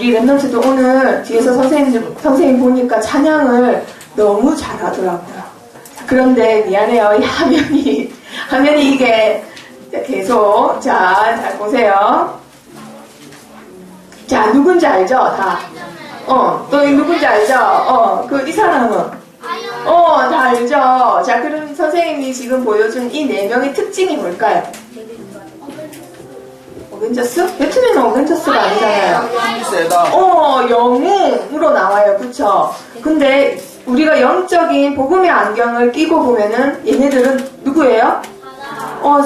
우리 랩런트도 오늘 뒤에서 선생님 보니까 찬양을 너무 잘하더라고요. 그런데 미안해요. 이 화면이 이게 계속 잘 보세요. 자, 누군지 알죠? 다. 또 누군지 알죠? 이 사람은? 다 알죠? 자, 그럼 선생님이 지금 보여준 이 4명의 특징이 뭘까요? 어벤져스? 배트맨은 어벤져스가 아니잖아요. 영웅으로 나와요. 그쵸? 근데 우리가 영적인 복음의 안경을 끼고 보면은 얘네들은 누구예요?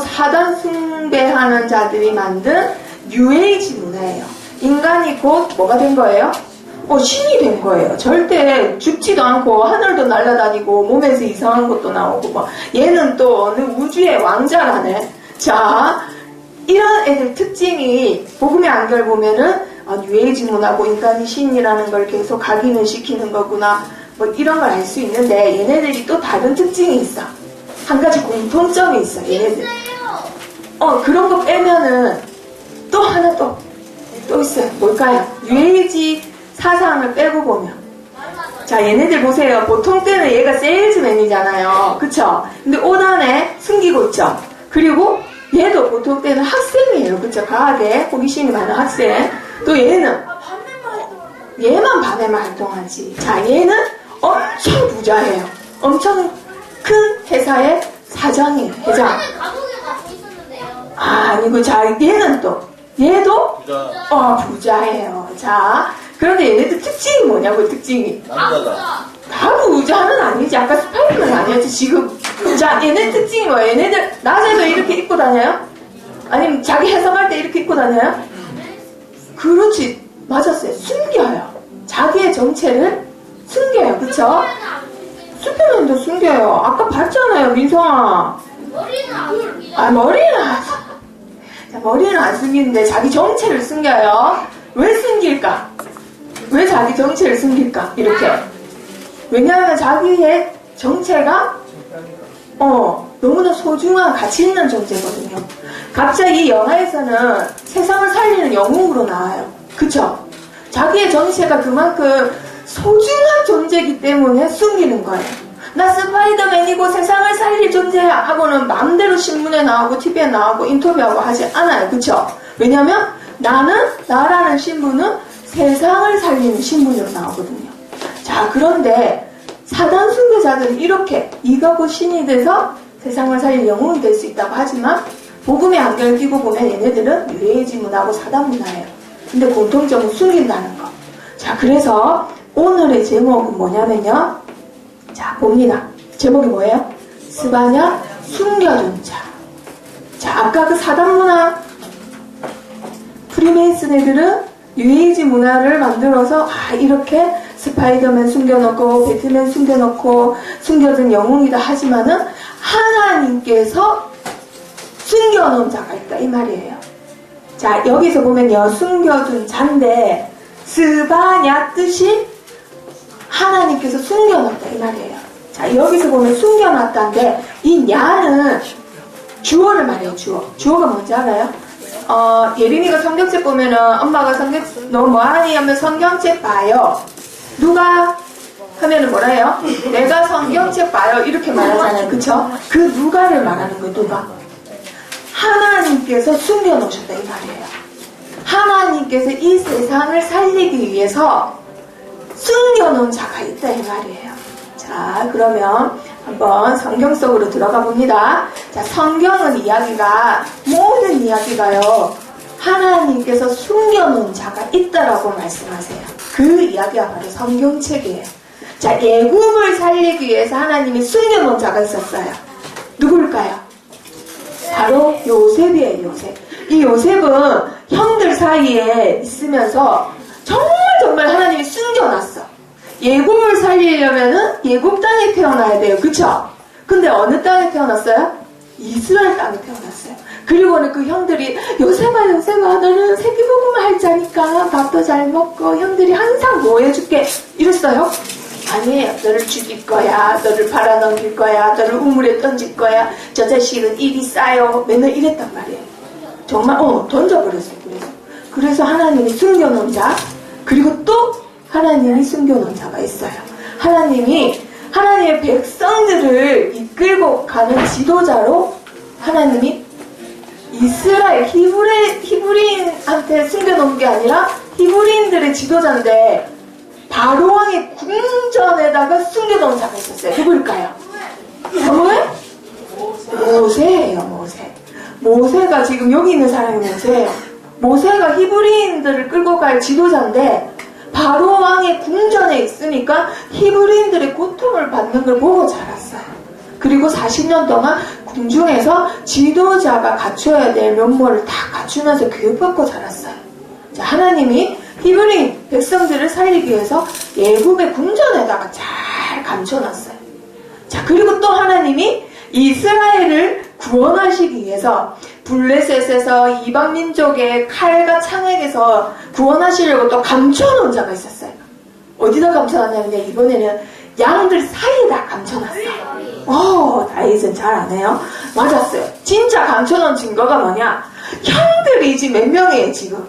사단 숭배하는 자들이 만든 뉴에이지 문화예요. 인간이 곧 뭐가 된 거예요? 신이 된 거예요. 절대 죽지도 않고 하늘도 날아다니고 몸에서 이상한 것도 나오고 얘는 또 어느 우주의 왕자라네. 자, 이런 애들 특징이 복음의 안경을 보면은 뉴에이지 문화고 인간이 신이라는 걸 계속 각인을 시키는 거구나 이런 걸 알 수 있는데 얘네들이 또 다른 특징이 있어. 한 가지 공통점이 있어. 얘네들 그런 거 빼면은 또 하나 또 있어요. 뭘까요? 뉴에이지 사상을 빼고 보면 자, 얘네들 보세요. 보통 때는 얘가 세일즈맨이잖아요. 그쵸? 근데 옷 안에 숨기고 있죠. 그리고 얘도 보통 때는 학생이에요. 그쵸? 과학에 호기심이 많은 학생. 또 얘만 밤에만 활동하지. 자, 얘는 엄청 부자예요. 엄청 큰 회사의 사장이에요. 회장. 아니고, 자, 얘도 부자예요. 자, 그런데 얘네들 특징이 뭐냐고, 특징이. 다 부자는 아니지. 아까 스파이더맨 아니었지, 지금. 자, 얘네 특징이 뭐예요? 얘네들 낮에도 이렇게 입고 다녀요? 아니면 자기 해석할 때 이렇게 입고 다녀요? 그렇지. 맞았어요. 숨겨요. 자기의 정체를 숨겨요. 그쵸? 슈퍼맨도 숨겨요. 아까 봤잖아요, 민성아. 머리는 안 숨기는데 자기 정체를 숨겨요. 왜 숨길까? 왜 자기 정체를 숨길까? 이렇게. 왜냐하면 자기의 정체가 너무나 소중한 가치 있는 존재거든요. 갑자기 이 영화에서는 세상을 살리는 영웅으로 나와요. 그쵸? 자기의 정체가 그만큼 소중한 존재이기 때문에 숨기는 거예요. 나 스파이더맨이고 세상을 살릴 존재야 하고는 마음대로 신문에 나오고 TV에 나오고 인터뷰하고 하지 않아요. 그쵸? 왜냐면 나라는 신분은 세상을 살리는 신분으로 나오거든요. 자, 그런데 사단 숭배자들은 이렇게 네가 곧 신이 돼서 세상을 살릴 영웅이 될 수 있다고 하지만 복음의 안경을 끼고 보면 얘네들은 뉴에이지 문화고 사단 문화예요. 근데 공통점은 숨긴다는 거. 자, 그래서 오늘의 제목은 뭐냐면요. 자, 봅니다. 제목이 뭐예요? 스바냐 숨겨둔 자. 자, 아까 그 사단 문화 프리메이슨 애들은 뉴에이지 문화를 만들어서 이렇게 스파이더맨 숨겨놓고 배트맨 숨겨놓고 숨겨둔 영웅이다 하지만은 하나님께서 숨겨놓은 자가 있다 이 말이에요. 자, 여기서 보면요, 숨겨둔 자인데 스바냐 뜻이 하나님께서 숨겨놨다 이 말이에요. 자, 여기서 보면 숨겨놨다인데 이 냐는 주어를 말해요. 주어가 뭔지 알아요? 예린이가 성경책 보면은 엄마가 너 뭐하니 하면 성경책 봐요. 누가 하면은 뭐라 해요? 내가 성경책 봐요 이렇게 말하잖아요. 그쵸? 그 누가를 말하는 거예요. 누가? 하나님께서 숨겨놓으셨다 이 말이에요. 하나님께서 이 세상을 살리기 위해서 숨겨놓은 자가 있다 이 말이에요. 자, 그러면 한번 성경 속으로 들어가 봅니다. 자, 성경은 모든 이야기가요, 하나님께서 숨겨놓은 자가 있다라고 말씀하세요. 그 이야기가 바로 성경책이에요. 자, 애굽을 살리기 위해서 하나님이 숨겨놓은 자가 있었어요. 누굴까요? 바로 요셉이에요. 요셉. 이 요셉은 형들 사이에 있으면서 정말 하나님이 숨겨놨어. 애굽을 살리려면은 애굽 땅에 태어나야 돼요. 그쵸? 근데 어느 땅에 태어났어요? 이스라엘 땅에 태어났어요. 그리고는 그 형들이 요셉아 너는 세끼복음을 할 자니까 밥도 잘 먹고 형들이 항상 뭐 해줄게 이랬어요? 아니에요. 너를 죽일 거야. 너를 팔아넘길 거야. 너를 우물에 던질 거야. 저 자식은 입이 싸요. 맨날 이랬단 말이에요. 정말 던져버렸어요. 그래서 하나님이 숨겨놓은 자, 그리고 또 하나님이 숨겨놓은 자가 있어요. 하나님이 하나님의 백성들을 이끌고 가는 지도자로 하나님이 이스라엘 히브리인한테 숨겨놓은 게 아니라 히브리인들의 지도자인데 바로왕의 궁전에다가 숨겨놓은 자가 있었어요. 누구일까요? 사무엘? 모세예요. 모세가 지금 여기 있는 사람이 모세예요. 모세가 히브리인들을 끌고 갈 지도자인데 바로왕의 궁전에 있으니까 히브리인들의 고통을 받는 걸 보고 자랐어요. 그리고 40년 동안 궁중에서 지도자가 갖춰야 될 면모를 다 갖추면서 교육받고 자랐어요. 자, 하나님이 히브리인 백성들을 살리기 위해서 예굽의 궁전에다가 잘 감춰놨어요. 자, 그리고 또 하나님이 이스라엘을 구원하시기 위해서 블레셋에서 이방민족의 칼과 창에게서 구원하시려고 또 감춰놓은 자가 있었어요. 어디다 감춰놨냐면 이번에는 양들 사이에다 감춰놨어요. 다윗은 잘 아네요. 맞았어요. 진짜 감춰놓은 증거가 뭐냐? 형들이 지금 몇 명이에요 지금?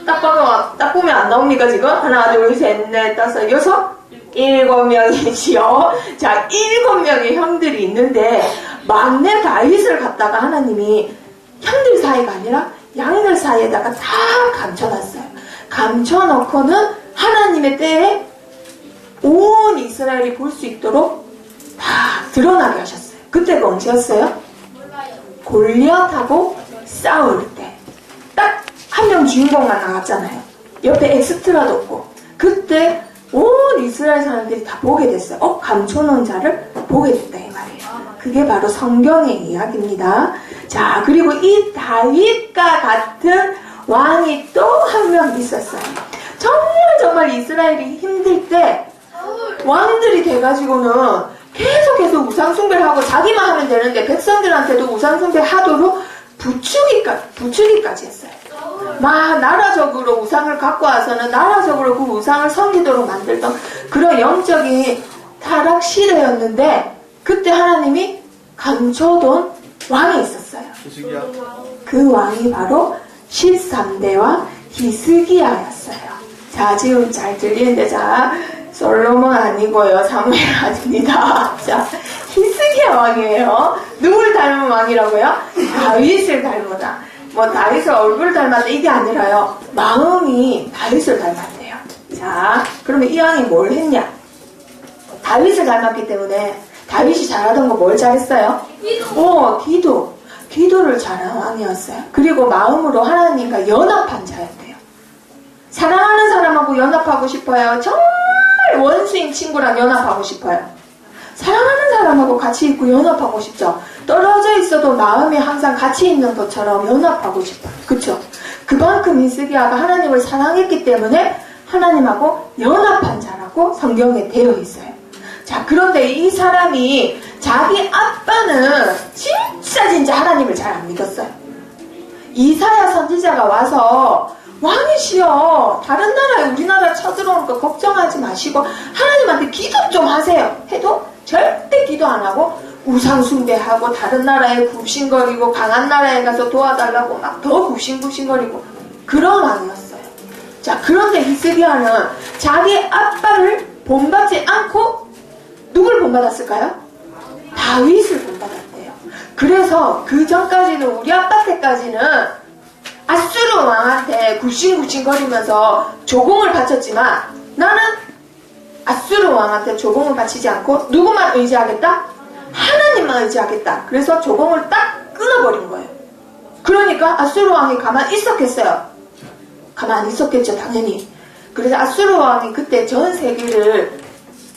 딱 보면 안 나옵니까 지금? 하나 둘 셋 넷 다섯 여섯 7명이지요. 자, 7명의 형들이 있는데 막내 다윗을 갖다가 하나님이 형들 사이가 아니라 양들 사이에다가 다 감춰놨어요. 감춰놓고는 하나님의 때에 온 이스라엘이 볼 수 있도록 다 드러나게 하셨어요. 그때가 언제였어요? 골리앗하고 싸울 때. 딱 한 명 주인공만 나왔잖아요. 옆에 엑스트라도 없고. 그때 온 이스라엘 사람들이 다 보게 됐어요. 감춰놓은 자를 보게 됐다 이 말이에요. 그게 바로 성경의 이야기입니다. 자, 그리고 이 다윗과 같은 왕이 또 한 명 있었어요. 정말 이스라엘이 힘들 때 왕들이 돼가지고는 계속 우상숭배를 하고 자기만 하면 되는데 백성들한테도 우상숭배 하도록 부추기까지 했어요. 막 나라적으로 우상을 갖고 와서는 나라적으로 그 우상을 섬기도록 만들던 그런 영적인 타락 시대였는데 그때 하나님이 감춰둔 왕이 있었어요. 그 왕이 바로 13대와 히스기야였어요. 자, 지금 잘 들리는데, 자, 솔로몬 아니고요, 사무엘 아닙니다. 자, 히스기야 왕이에요. 누굴 닮은 왕이라고요? 다윗을 닮았다. 다윗을 얼굴을 닮았다 이게 아니라요, 마음이 다윗을 닮았대요. 자, 그러면 이 왕이 뭘 했냐? 다윗을 닮았기 때문에 다윗이 잘하던 거 뭘 잘했어요? 기도를 잘하는 왕이었어요. 그리고 마음으로 하나님과 연합한 자였대요. 사랑하는 사람하고 연합하고 싶어요? 정말 원수인 친구랑 연합하고 싶어요? 사랑하는 사람하고 같이 있고 연합하고 싶죠? 떨어져 있어도 마음이 항상 같이 있는 것처럼 연합하고 싶어요. 그쵸? 그만큼 히스기야가 하나님을 사랑했기 때문에 하나님하고 연합한 자라고 성경에 되어 있어요. 자, 그런데 이 사람이 자기 아빠는 진짜 하나님을 잘 안 믿었어요. 이사야 선지자가 와서 왕이시여, 다른 나라에 우리나라 쳐들어오는 거 걱정하지 마시고 하나님한테 기도 좀 하세요 해도 절대 기도 안 하고 우상숭배하고 다른 나라에 굽신거리고 강한 나라에 가서 도와달라고 막 더 굽신거리고 그런 왕이었어요. 자, 그런데 히스기야는 자기 아빠를 본받지 않고 누굴 본받았을까요? 다윗을 본받았대요. 그래서 그 전까지는 우리 아빠 때까지는 아수르 왕한테 굽신거리면서 조공을 바쳤지만 나는 아수르 왕한테 조공을 바치지 않고 누구만 의지하겠다? 하나님만 의지하겠다. 그래서 조공을 딱 끊어버린 거예요. 그러니까 아수르 왕이 가만히 있었겠어요? 가만히 있었겠죠, 당연히. 그래서 아수르 왕이 그때 전 세계를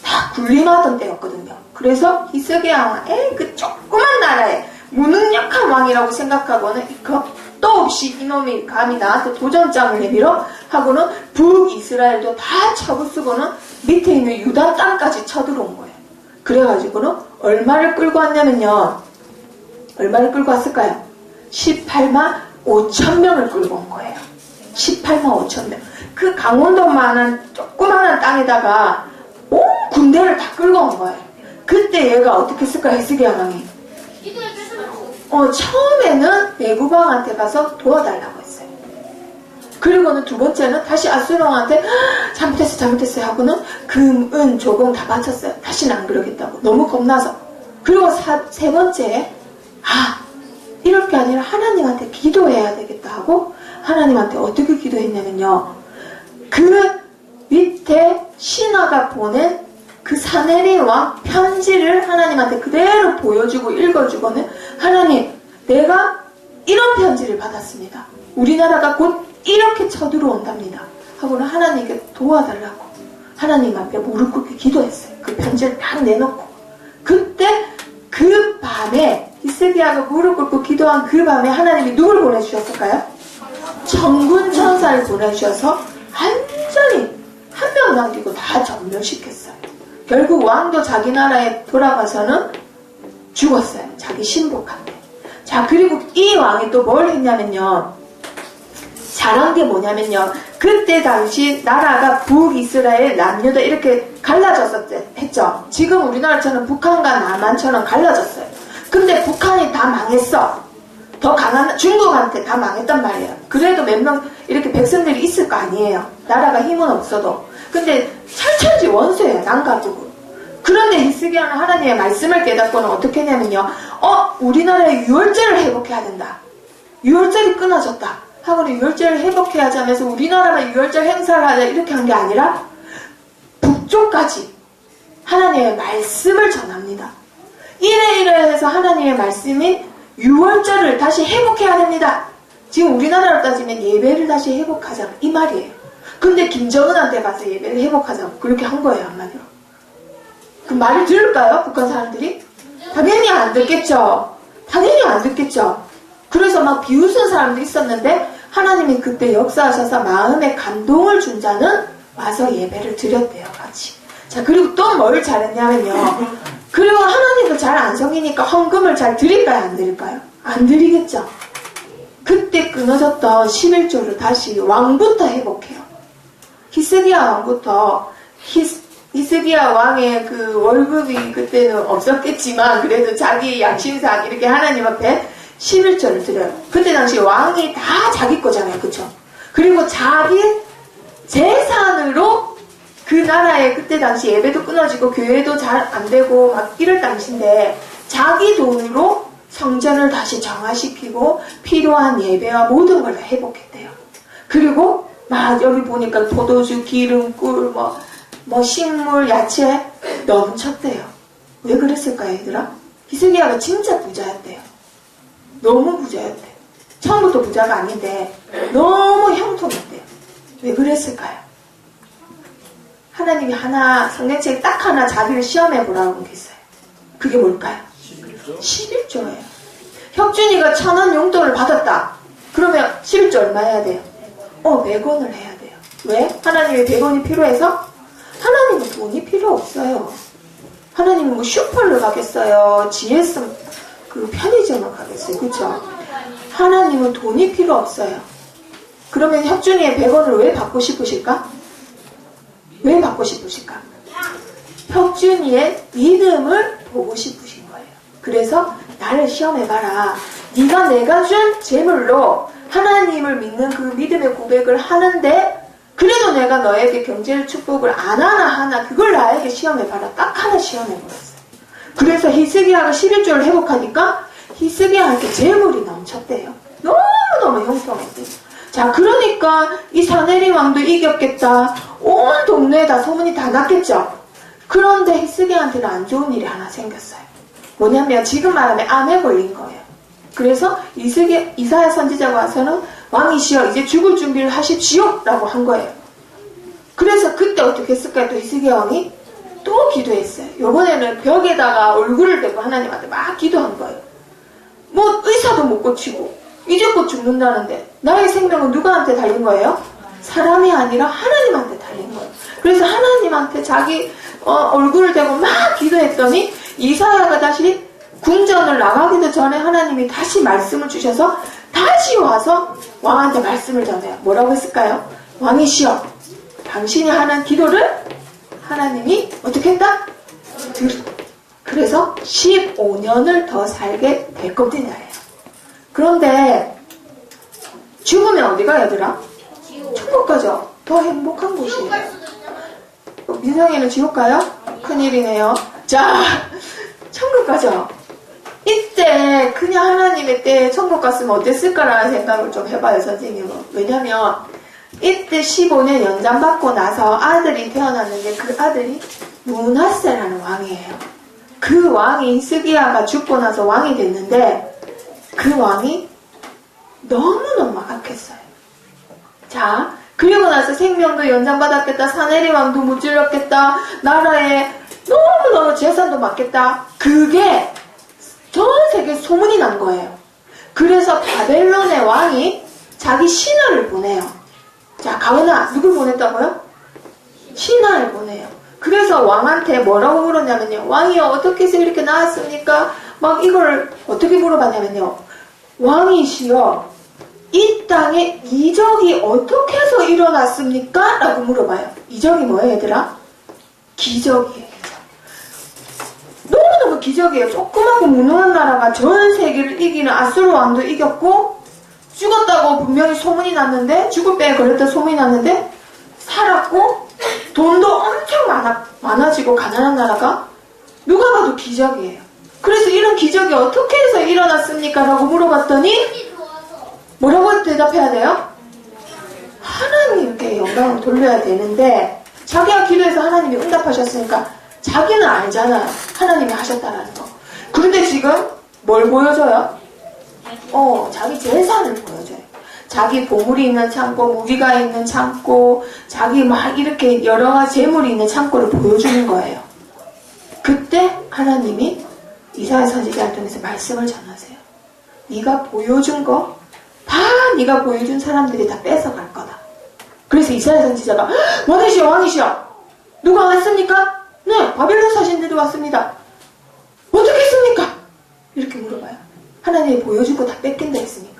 다 군림하던 때였거든요. 그래서 히스기야 왕은 그 조그만 나라에 무능력한 왕이라고 생각하고는 겁도 없이 이놈이 감히 나한테 도전장을 내밀어 하고는 북이스라엘도 다 쳐부수고는 밑에 있는 유다 땅까지 쳐들어온 거예요. 그래가지고는 얼마를 끌고 왔냐면요, 얼마를 끌고 왔을까요? 18만 5천 명을 끌고 온 거예요. 18만 5천 명. 그 강원도만한 조그마한 땅에다가 온 군대를 다 끌고 온 거예요. 그때 얘가 어떻게 했을까, 히스기야 왕이? 처음에는 애굽 왕한테 가서 도와달라고 했어요. 그리고는 두 번째는 다시 아수르왕한테 잘못했어요 하고는 금, 은, 조공 다 바쳤어요. 다시는 안 그러겠다고. 너무 겁나서. 그리고 세 번째에 이럴 게 아니라 하나님한테 기도해야 되겠다 하고 하나님한테 어떻게 기도했냐면요. 그 밑에 신하가 보낸 그 사내리 왕 편지를 하나님한테 그대로 보여주고 읽어주고는 하나님, 내가 이런 편지를 받았습니다. 우리나라가 곧 이렇게 쳐들어온답니다. 하고는 하나님께 도와달라고 하나님 앞에 무릎 꿇게 기도했어요. 그 편지를 딱 내놓고. 그때 그 밤에 히스기야가 무릎 꿇고 기도한 그 밤에 하나님이 누굴 보내주셨을까요? 천군 천사를 보내주셔서 완전히 한 명 남기고 다 전멸시켰어요. 결국 왕도 자기 나라에 돌아가서는 죽었어요. 자기 신복한테. 자, 그리고 이 왕이 또 뭘 했냐면요. 잘한 게 뭐냐면요. 그때 당시 나라가 북이스라엘, 남유다 이렇게 갈라졌었죠. 지금 우리나라처럼 북한과 남한처럼 갈라졌어요. 근데 북한이 다 망했어. 더 강한 중국한테 다 망했단 말이에요. 그래도 몇 명 이렇게 백성들이 있을 거 아니에요. 나라가 힘은 없어도. 근데 철천지 원수예요. 남가국은. 그런데 히스기야는 하나님의 말씀을 깨닫고는 어떻게 했냐면요. 우리나라의 유월절을 회복해야 된다. 유월절이 끊어졌다. 하고는 유월절을 회복해야 하자면서 우리나라만 유월절 행사를 하자 이렇게 한 게 아니라 북쪽까지 하나님의 말씀을 전합니다. 이래 해서 하나님의 말씀이 유월절을 다시 회복해야 됩니다. 지금 우리나라로 따지면 예배를 다시 회복하자 이 말이에요. 근데 김정은한테 가서 예배를 회복하자고 그렇게 한 거예요. 한마디로. 그 말을 들을까요? 북한 사람들이? 당연히 안 듣겠죠. 당연히 안 듣겠죠. 그래서 막 비웃은 사람도 있었는데 하나님이 그때 역사하셔서 마음에 감동을 준 자는 와서 예배를 드렸대요. 같이. 자, 그리고 또 뭘 잘했냐면요. 그리고 하나님도 잘 안 섬기니까 헌금을 잘 드릴까요? 안 드릴까요? 안 드리겠죠. 그때 끊어졌던 11조를 다시 왕부터 회복해요. 히스기야 왕부터 히스기야 왕의 그 월급이 그때는 없었겠지만 그래도 자기 양심상 이렇게 하나님 앞에 11조를 드려요. 그때 당시 왕이 다 자기 거잖아요. 그쵸? 그리고 자기 재산으로 그 나라에 그때 당시 예배도 끊어지고 교회도 잘 안 되고 막 이럴 당시인데 자기 돈으로 성전을 다시 정화시키고 필요한 예배와 모든 걸 다 회복했대요. 그리고 막 여기 보니까 포도주, 기름, 꿀, 뭐 식물, 야채 넘쳤대요. 왜 그랬을까요, 얘들아? 히스기야가 진짜 부자였대요. 너무 부자였대요. 처음부터 부자가 아닌데 너무 형통했대요. 왜 그랬을까요? 하나님이 하나, 성경책에 딱 하나 자기를 시험해보라고 한 게 있어요. 그게 뭘까요? 11조예요. 혁준이가 1,000원 용돈을 받았다. 그러면 11조 얼마 해야 돼요? 100원을 해야 돼요. 왜? 하나님의 100원이 필요해서? 하나님은 돈이 필요 없어요. 하나님은 뭐 슈퍼를 가겠어요? GS 그 편의점을 가겠어요? 그쵸? 하나님은 돈이 필요 없어요. 그러면 혁준이의 100원을 왜 받고 싶으실까? 왜 받고 싶으실까? 혁준이의 믿음을 보고 싶으신 거예요. 그래서 나를 시험해봐라. 네가 내가 준 재물로 하나님을 믿는 그 믿음의 고백을 하는데 그래도 내가 너에게 경제를 축복을 안 하나 그걸 나에게 시험해봐라. 딱 하나 시험해버렸어요. 그래서 히스기야가 11조를 회복하니까 히스기야한테 재물이 넘쳤대요. 너무너무 형통했대요. 자, 그러니까 이 사내리 왕도 이겼겠다. 온 동네에 다 소문이 다 났겠죠. 그런데 히스기야한테는 안 좋은 일이 하나 생겼어요. 뭐냐면 지금 말하면 암에 걸린 거예요. 그래서 이사야 선지자가 와서는 왕이시여 이제 죽을 준비를 하십시오 라고 한 거예요. 그래서 그때 어떻게 했을까요? 또 히스기야 왕이 또 기도했어요. 요번에는 벽에다가 얼굴을 대고 하나님한테 막 기도한 거예요. 뭐 의사도 못 고치고 이제 곧 죽는다는데 나의 생명은 누구한테 달린 거예요? 사람이 아니라 하나님한테 달린 거예요. 그래서 하나님한테 자기 얼굴을 대고 막 기도했더니 이사야가 다시 궁전을 나가기도 전에 하나님이 다시 말씀을 주셔서 다시 와서 왕한테 말씀을 전해요. 뭐라고 했을까요? 왕이시여 당신이 하는 기도를 하나님이 어떻게 했다? 그래서 15년을 더 살게 됐거든요. 그런데 죽으면 어디가 얘들아? 천국 가죠. 더 행복한 곳이에요. 민성이는 지옥 가요? 큰일이네요. 자, 천국 가죠. 이때 그냥 하나님의 때에 천국 갔으면 어땠을까라는 생각을 좀 해봐요, 선생님은. 왜냐면 이때 15년 연장받고 나서 아들이 태어났는데 그 아들이 므낫세라는 왕이에요. 그 왕이 히스기야가 죽고 나서 왕이 됐는데 그 왕이 너무너무 악했어요. 자, 그리고 나서 생명도 연장받았겠다, 사내리 왕도 무찔렀겠다, 나라에 너무너무 재산도 많겠다. 그게 전 세계에 소문이 난 거예요. 그래서 바벨론의 왕이 자기 신하를 보내요. 자, 가은아, 누굴 보냈다고요? 신하를 보내요. 그래서 왕한테 뭐라고 물었냐면요. 왕이요, 어떻게 해서 이렇게 나왔습니까? 막 이걸 어떻게 물어봤냐면요. 왕이시여, 이 땅에 이적이 어떻게 해서 일어났습니까? 라고 물어봐요. 이적이 뭐예요, 얘들아? 기적이에요. 너무너무 기적이에요. 조그맣고 무능한 나라가 전 세계를 이기는 아수르 왕도 이겼고, 죽었다고 분명히 소문이 났는데, 죽을 배에 걸렸다 소문이 났는데, 살았고, 돈도 엄청 많아지고 가난한 나라가 누가 봐도 기적이에요. 그래서 이런 기적이 어떻게 해서 일어났습니까? 라고 물어봤더니 뭐라고 대답해야 돼요? 하나님께 영광을 돌려야 되는데, 자기가 기도해서 하나님이 응답하셨으니까 자기는 알잖아요. 하나님이 하셨다라는 거. 그런데 지금 뭘 보여줘요? 자기 재산을 보여줘요. 자기 보물이 있는 창고, 무기가 있는 창고, 자기 막 이렇게 여러 가지 재물이 있는 창고를 보여주는 거예요. 그때 하나님이 이사야 선지자를 통해서 말씀을 전하세요. 네가 보여준 거 다 네가 보여준 사람들이 다 뺏어갈 거다. 그래서 이사야 선지자가 왕이시여, 왕이시여, 누가 왔습니까? 네, 바벨론 사신들이 왔습니다. 어떻게 했습니까? 이렇게 물어봐요. 하나님이 보여준 거 다 뺏긴다 했으니까.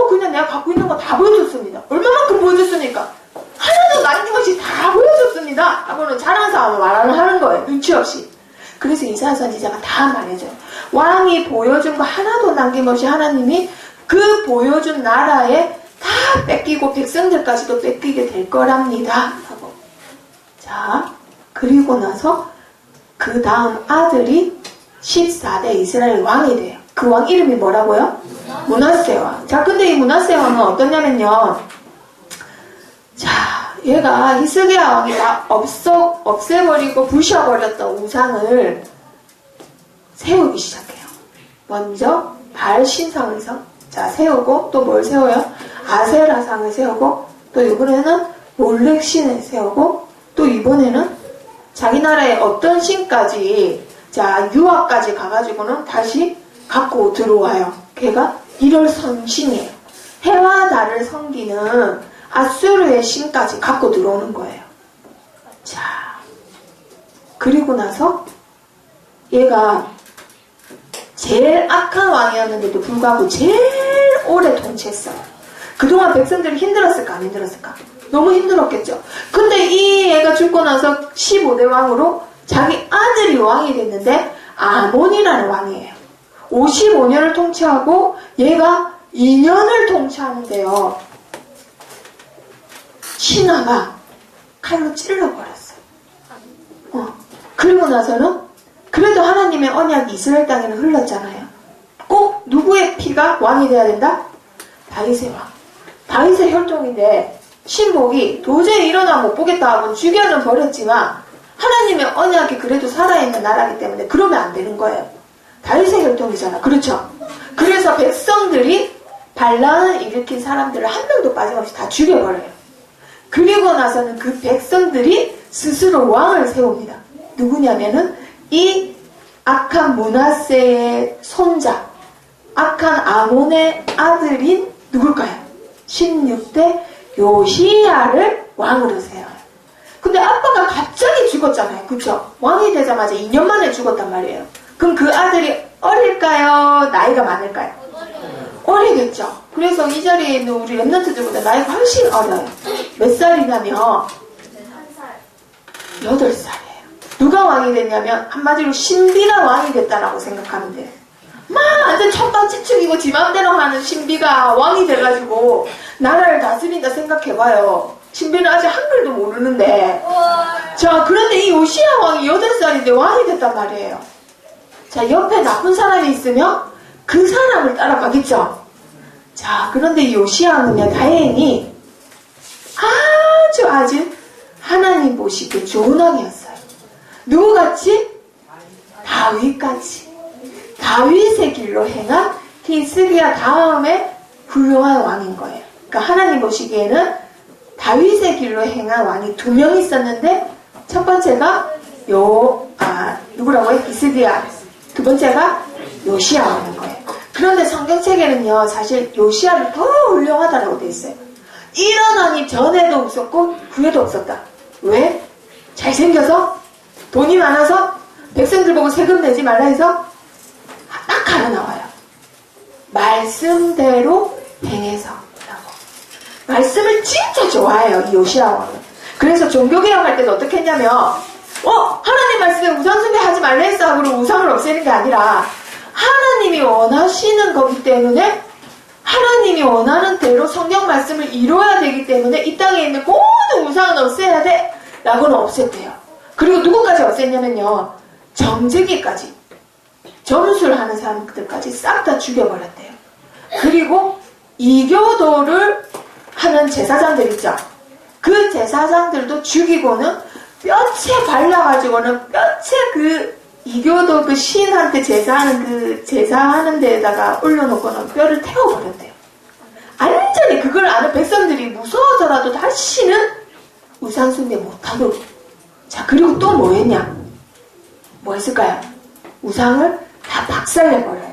그냥 내가 갖고 있는 거 다 보여줬습니다. 얼마만큼 보여줬습니까? 하나도 남김없이 다 보여줬습니다. 하고는 자랑스러워 말을 하는 거예요. 눈치 없이. 그래서 이사야 선지자가 다 말해줘요. 왕이 보여준 거 하나도 남김없이 하나님이 그 보여준 나라에 다 뺏기고 백성들까지도 뺏기게 될 거랍니다. 하고. 자, 그리고 나서 그 다음 아들이 14대 이스라엘 왕이 돼요. 그 왕 이름이 뭐라고요? 므낫세 왕. 자, 근데 이 므낫세 왕은 어떠냐면요. 자, 얘가 히스기야 왕이 다 없애버리고 부셔버렸던 우상을 세우기 시작해요. 먼저 발 신상을 세우고, 또 뭘 세워요? 아세라상을 세우고, 또 이번에는 몰렉 신을 세우고, 또 이번에는 자기 나라의 어떤 신까지, 자, 유학까지 가가지고는 다시 갖고 들어와요. 걔가 일월선신이에요. 해와 달을 섬기는 아수르의 신까지 갖고 들어오는 거예요. 자, 그리고 나서 얘가 제일 악한 왕이었는데도 불구하고 제일 오래 통치했어요. 그동안 백성들이 힘들었을까 안 힘들었을까? 너무 힘들었겠죠. 근데 이 애가 죽고 나서 15대 왕으로 자기 아들이 왕이 됐는데 아몬이라는 왕이에요. 55년을 통치하고 얘가 2년을 통치하는데요. 신하가 칼로 찔러버렸어요. 그리고 나서는 그래도 하나님의 언약이 이스라엘 땅에는 흘렀잖아요. 꼭 누구의 피가 왕이 돼야 된다? 다윗의 왕. 다윗의 혈통인데 신복이 도저히 일어나 못 보겠다 하고 죽여는 버렸지만 하나님의 언약이 그래도 살아있는 나라이기 때문에 그러면 안 되는 거예요. 다윗의 혈통이잖아. 그렇죠? 그래서 백성들이 반란을 일으킨 사람들을 한 명도 빠짐없이 다 죽여버려요. 그리고 나서는 그 백성들이 스스로 왕을 세웁니다. 누구냐면은 이 악한 므낫세의 손자, 악한 아몬의 아들인 누굴까요? 16대 요시야를 왕으로 세워요. 근데 아빠가 갑자기 죽었잖아요. 그쵸? 왕이 되자마자 2년 만에 죽었단 말이에요. 그럼 그 아들이 어릴까요? 나이가 많을까요? 어리겠죠. 그래서 이 자리에 있는 우리 랩런트들보다 나이가 훨씬 어려요. 몇 살이냐면 8살이에요. 누가 왕이 됐냐면 한마디로 신비가 왕이 됐다라고 생각하면 돼요. 막 완전 천방지축이고 지 맘대로 하는 신비가 왕이 돼가지고 나라를 다스린다 생각해봐요. 신비는 아직 한글도 모르는데. 자, 그런데 이 요시야 왕이 8살인데 왕이 됐단 말이에요. 자, 옆에 나쁜 사람이 있으면 그 사람을 따라가겠죠. 자, 그런데 이 요시야는요, 다행히 아주 하나님 보시기에 좋은 왕이었어요. 누구같이? 다윗같이. 다윗의 길로 행한 히스기야 다음에 훌륭한 왕인 거예요. 그러니까 하나님 보시기에는 다윗의 길로 행한 왕이 2명 있었는데, 첫 번째가 누구라고요? 히스기야. 두 번째가 요시야 왕인 거예요. 그런데 성경책에는요, 사실 요시야를 더 훌륭하다라고 되어 있어요. 이런 왕이 전에도 없었고 후에도 없었다. 왜? 잘생겨서? 돈이 많아서? 백성들 보고 세금 내지 말라 해서? 딱 하나 나와요. 말씀대로 행해서 라고. 말씀을 진짜 좋아해요, 이 요시야 왕은. 그래서 종교개혁할 때도 어떻게 했냐면, 하나님 말씀에 우상숭배 하지 말라 했어 하고 우상을 없애는 게 아니라, 하나님이 원하시는 거기 때문에 하나님이 원하는 대로 성경 말씀을 이루어야 되기 때문에 이 땅에 있는 모든 우상은 없애야 돼 라고는 없앴대요. 그리고 누구까지 없앴냐면요, 정제기까지, 점술 하는 사람들까지 싹 다 죽여버렸대요. 그리고 이교도를 하는 제사장들 있죠. 그 제사장들도 죽이고는 뼈채 발라가지고는 뼈채 이교도 그 신한테 제사하는 데에다가 올려놓고는 뼈를 태워버렸대요. 완전히 그걸 아는 백성들이 무서워서라도 다시는 우상숭배 못하도록. 자, 그리고 또 뭐 했냐? 뭐 했을까요? 우상을 다 박살내버려요.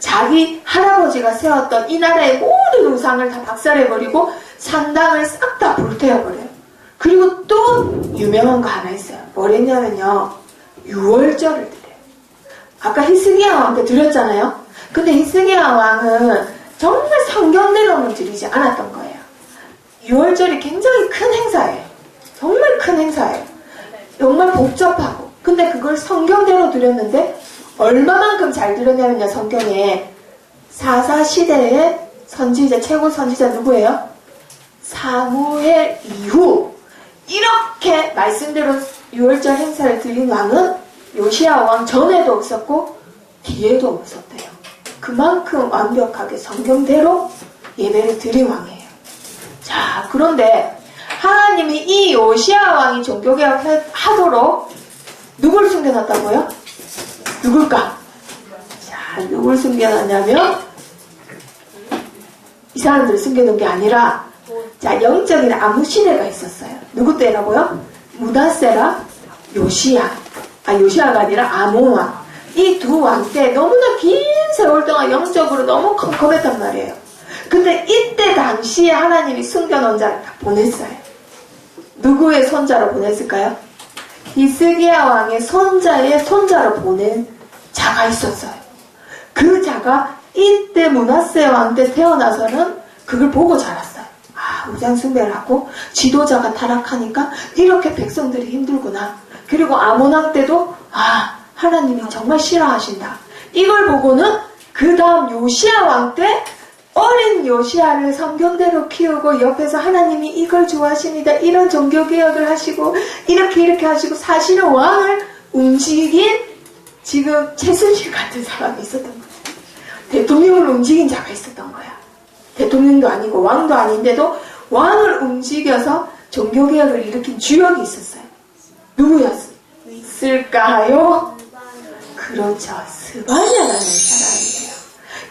자기 할아버지가 세웠던 이 나라의 모든 우상을 다 박살내버리고 산당을 싹 다 불태워버려요. 그리고 또 유명한 거 하나 있어요. 뭘 했냐면요, 유월절을 드려요. 아까 히스기야 왕한테 드렸잖아요. 근데 히스기야 왕은 정말 성경대로는 드리지 않았던 거예요. 유월절이 굉장히 큰 행사예요. 정말 큰 행사예요. 정말 복잡하고. 근데 그걸 성경대로 드렸는데 얼마만큼 잘 드렸냐면요, 성경에 사사시대의 선지자, 최고 선지자 누구예요? 사무엘 이후 이렇게 말씀대로 유월절 행사를 드린 왕은 요시야 왕 전에도 없었고 뒤에도 없었대요. 그만큼 완벽하게 성경대로 예배를 드린 왕이에요. 자, 그런데 하나님이 이 요시야 왕이 종교개혁 하도록 누굴 숨겨놨다고요? 누굴까? 자, 누굴 숨겨놨냐면 이 사람들을 숨겨놓은 게 아니라, 자, 영적인 아무시대가 있었어요. 누구 때라고요? 므낫세랑 요시야가 아니라 아몬 왕. 이 두 왕 때 너무나 긴 세월 동안 영적으로 너무 컴컴했단 말이에요. 근데 이때 당시에 하나님이 숨겨놓은 자를 다 보냈어요. 누구의 손자로 보냈을까요? 히스기야 왕의 손자의 손자로 보낸 자가 있었어요. 그 자가 이때 므낫세 왕 때 태어나서는 그걸 보고 자랐어요. 우상숭배를 하고 지도자가 타락하니까 이렇게 백성들이 힘들구나. 그리고 아몬 왕 때도 하나님이 정말 싫어하신다. 이걸 보고는 그 다음 요시야 왕 때 어린 요시야를 성경대로 키우고 옆에서 하나님이 이걸 좋아하십니다. 이런 종교개혁을 하시고 이렇게 하시고 사실은 왕을 움직인 지금 최순실 같은 사람이 있었던 거예요. 대통령을 움직인 자가 있었던 거야. 대통령도 아니고 왕도 아닌데도 왕을 움직여서 종교개혁을 일으킨 주역이 있었어요. 누구였을까요? 그렇죠. 스바냐라는 사람이에요.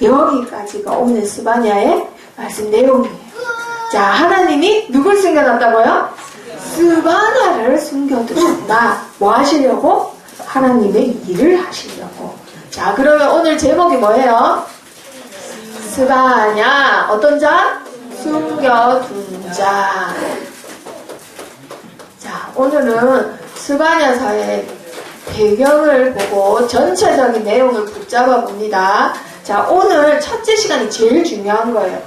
여기까지가 오늘 스바냐의 말씀 내용이에요. 자, 하나님이 누굴 숨겨놨다고요? 스바냐를 숨겨두셨다. 뭐 하시려고? 하나님의 일을 하시려고. 자, 그러면 오늘 제목이 뭐예요? 스바냐, 어떤 자? 숨겨둔 자. 자, 오늘은 스바냐서의 배경을 보고 전체적인 내용을 붙잡아 봅니다. 자, 오늘 첫째 시간이 제일 중요한 거예요.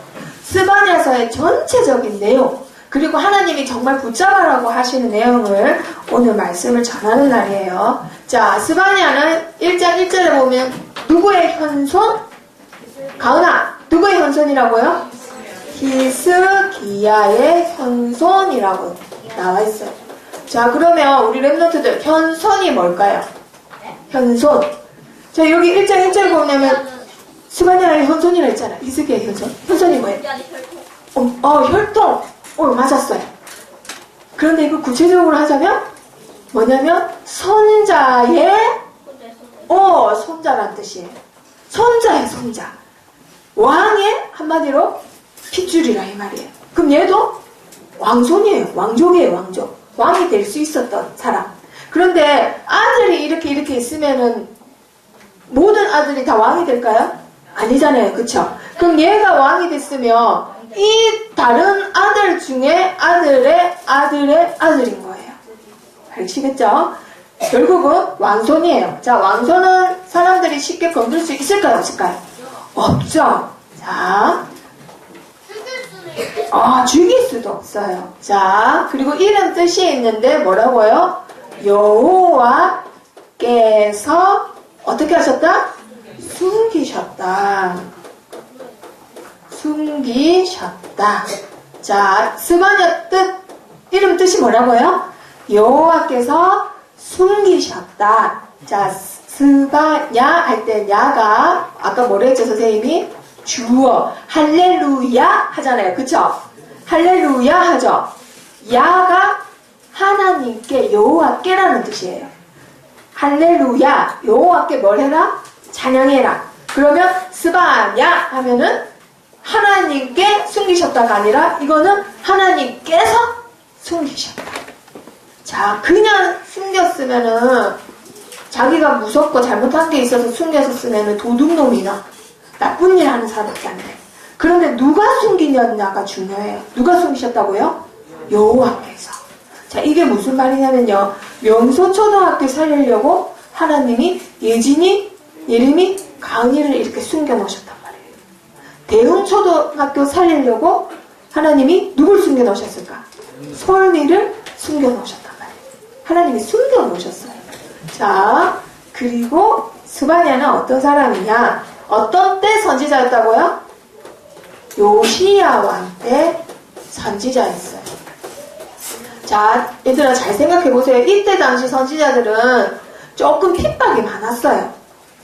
스바냐서의 전체적인 내용, 그리고 하나님이 정말 붙잡아라고 하시는 내용을 오늘 말씀을 전하는 날이에요. 자, 스바냐는 1장 1절에 보면 누구의 현손? 가은아, 누구의 현손이라고요? 히스기야의 현손이라고 나와 있어요. 자, 그러면 우리 랩노트들 현손이 뭘까요? 현손. 자, 여기 1장 1절 보면 스바냐의 현손이라 했잖아. 히스기야의 현손. 현손이 뭐예요? 혈통. 맞았어요. 그런데 이거 구체적으로 하자면 뭐냐면 손자의 손자란 뜻이에요. 손자의 손자. 왕의 한마디로 핏줄이라 이 말이에요. 그럼 얘도 왕손이에요. 왕족이에요. 왕족. 왕이 될 수 있었던 사람. 그런데 아들이 이렇게 있으면은 모든 아들이 다 왕이 될까요? 아니잖아요. 그쵸? 그럼 얘가 왕이 됐으면 이 다른 아들 중에 아들의 아들인 거예요. 알겠죠? 결국은 왕손이에요. 자, 왕손은 사람들이 쉽게 건들 수 있을까요? 없을까요? 없죠. 자, 죽일 수도 없어요. 자, 그리고 이런 뜻이 있는데 뭐라고요? 여호와께서 어떻게 하셨다? 숨기셨다. 자, 스바냐 이름 뜻이 뭐라고요? 여호와께서 숨기셨다. 자, 스바냐 할 때 야가 아까 뭐라 했죠 선생님이? 주어 할렐루야 하잖아요. 그쵸? 할렐루야 하죠. 야가 하나님께 여호와께라는 뜻이에요. 할렐루야 여호와께 뭘 해라? 찬양해라. 그러면 스바냐 하면은 하나님께 숨기셨다가 아니라 이거는 하나님께서 숨기셨다. 자, 그냥 숨겼으면은 자기가 무섭고 잘못한 게 있어서 숨겼었으면은 도둑놈이나 나쁜 일 하는 사람밖에 안 돼. 그런데 누가 숨기냐가 중요해요. 누가 숨기셨다고요? 여호와께서. 자, 이게 무슨 말이냐면요. 명소초등학교 살리려고 하나님이 예림이, 가은이를 이렇게 숨겨놓으셨단 말이에요. 대흥초등학교 살리려고 하나님이 누굴 숨겨놓으셨을까? 솔미를 숨겨놓으셨단 말이에요. 하나님이 숨겨놓으셨어요. 자, 그리고 스바냐는 어떤 사람이냐? 어떤 때 선지자였다고요? 요시야 왕 때 선지자였어요. 자, 얘들아 잘 생각해보세요. 이때 당시 선지자들은 조금 핍박이 많았어요.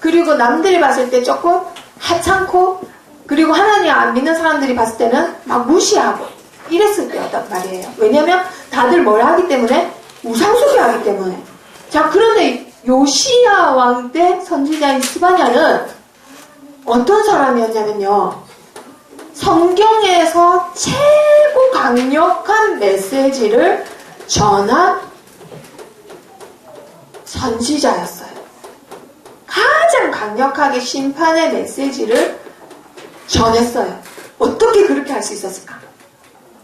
그리고 남들이 봤을 때 조금 하찮고, 그리고 하나님 안 믿는 사람들이 봤을 때는 막 무시하고 이랬을 때였단 말이에요. 왜냐면 다들 뭘 하기 때문에? 우상숭배 하기 때문에. 자, 그런데 요시야 왕 때 선지자인 스바냐는 어떤 사람이었냐면요. 성경에서 최고 강력한 메시지를 전한 선지자였어요. 가장 강력하게 심판의 메시지를 전했어요. 어떻게 그렇게 할 수 있었을까?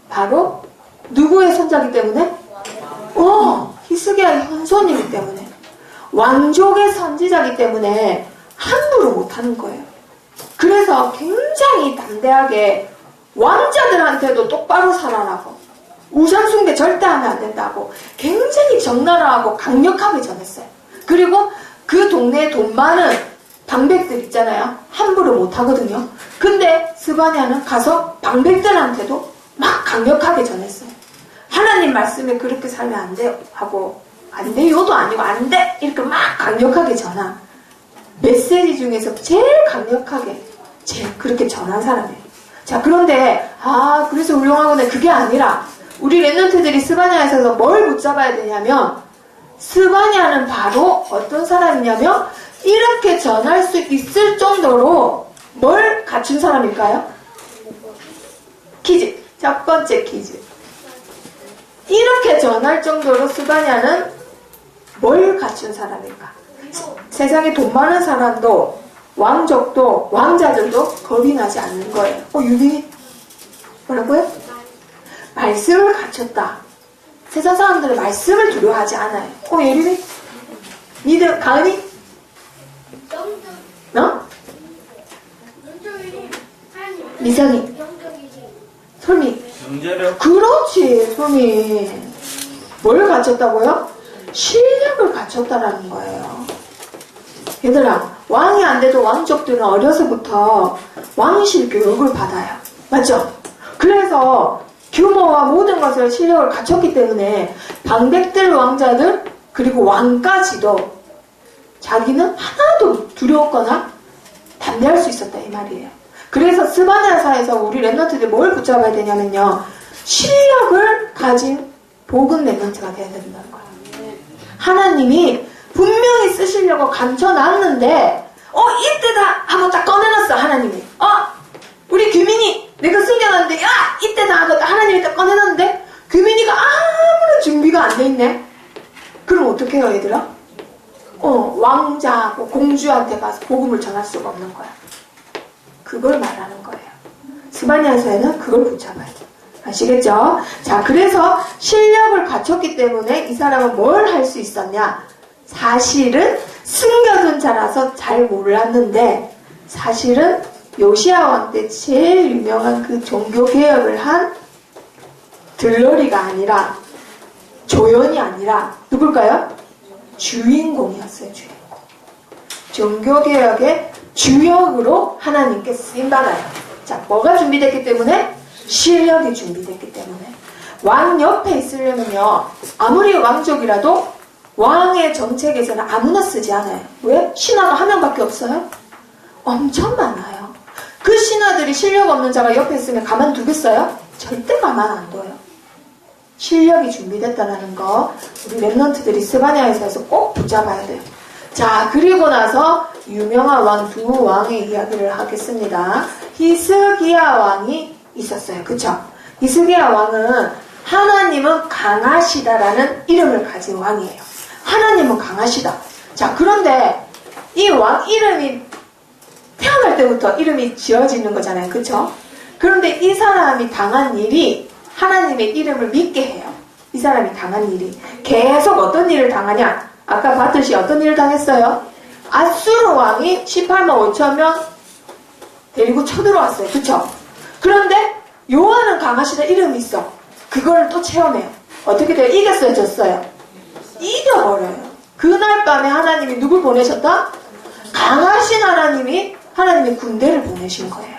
바로 누구의 손자이기 때문에? 히스기야의 현손이기 때문에. 왕족의 선지자이기 때문에 함부로 못하는 거예요. 그래서 굉장히 담대하게 왕자들한테도 똑바로 살아라고, 우상숭배 절대 하면 안 된다고 굉장히 적나라하고 강력하게 전했어요. 그리고 그 동네에 돈 많은 방백들 있잖아요. 함부로 못하거든요. 근데 스바냐는 가서 방백들한테도 막 강력하게 전했어요. 하나님 말씀에 그렇게 살면 안 돼요 하고, 안 돼요도 아니고 안 돼 이렇게 막 강력하게 전한 메시지 중에서 제일 강력하게 그렇게 전한 사람이에요. 자, 그런데 그래서 훌륭하구나. 그게 아니라 우리 랩런트들이 스바냐에서 뭘 붙잡아야 되냐면, 스바냐는 바로 어떤 사람이냐면 이렇게 전할 수 있을 정도로 뭘 갖춘 사람일까요? 퀴즈. 첫 번째 퀴즈. 이렇게 전할 정도로 스바냐는 뭘 갖춘 사람일까? 세상에 돈 많은 사람도, 왕족도, 왕자들도 겁이 나지 않는 거예요. 유빈이 뭐라고요? 말씀을 갖췄다. 세상 사람들은 말씀을 두려워하지 않아요. 예림이? 니들, 가은이? 미선이? 솔미? 그렇지, 솔미. 뭘 갖췄다고요? 실력을 갖췄다라는 거예요. 얘들아, 왕이 안 돼도 왕족들은 어려서부터 왕실 교육을 받아요. 맞죠? 그래서 규모와 모든 것을 실력을 갖췄기 때문에 방백들 왕자들 그리고 왕까지도 자기는 하나도 두려웠거나 담대할 수 있었다 이 말이에요. 그래서 스바냐사에서 우리 랩런트들이 뭘 붙잡아야 되냐면요. 실력을 가진 복은 랩런트가 돼야 된다는 거예요. 하나님이 분명히 쓰시려고 감춰놨는데 이때다 하고 딱 꺼내놨어 하나님이. 우리 규민이 내가 숨겨놨는데 야 이때다 하고 하나님이 딱 꺼내놨는데 규민이가 아무런 준비가 안 돼 있네. 그럼 어떻게 해요 얘들아? 왕자 공주한테 가서 복음을 전할 수가 없는 거야. 그걸 말하는 거예요. 스바냐서에는 그걸 붙잡아야 돼. 아시겠죠? 자, 그래서 실력을 갖췄기 때문에 이 사람은 뭘 할 수 있었냐? 사실은 숨겨둔 자라서 잘 몰랐는데 사실은 요시야 왕 때 제일 유명한 그 종교 개혁을 한 들러리가 아니라 조연이 아니라 누굴까요? 주인공이었어요. 주인공. 종교 개혁의 주역으로 하나님께 쓰임받아요. 자, 뭐가 준비됐기 때문에? 실력이 준비됐기 때문에. 왕 옆에 있으려면요, 아무리 왕족이라도 왕의 정책에서는 아무나 쓰지 않아요. 왜? 신하가 한 명밖에 없어요? 엄청 많아요. 그 신하들이 실력 없는 자가 옆에 있으면 가만두겠어요? 절대 가만 안 둬요. 실력이 준비됐다는 거 우리 랩런트들이 스바냐에서 꼭 붙잡아야 돼요. 자, 그리고 나서 유명한 왕 두 왕의 이야기를 하겠습니다. 히스기야 왕이 있었어요. 그쵸? 히스기야 왕은 하나님은 강하시다라는 이름을 가진 왕이에요. 하나님은 강하시다. 자, 그런데 이 왕 이름이 태어날 때부터 이름이 지어지는 거잖아요. 그쵸? 그런데 이 사람이 당한 일이 하나님의 이름을 믿게 해요. 이 사람이 당한 일이. 계속 어떤 일을 당하냐? 아까 봤듯이 어떤 일을 당했어요? 아수르 왕이 18만 5천 명 데리고 쳐들어왔어요. 그쵸? 그런데 요한은 강하시다 이름이 있어. 그걸 또 체험해요. 어떻게 돼요? 이겼어요? 졌어요? 이겨버려요. 그날 밤에 하나님이 누굴 보내셨다? 강하신 하나님이 군대를 보내신 거예요.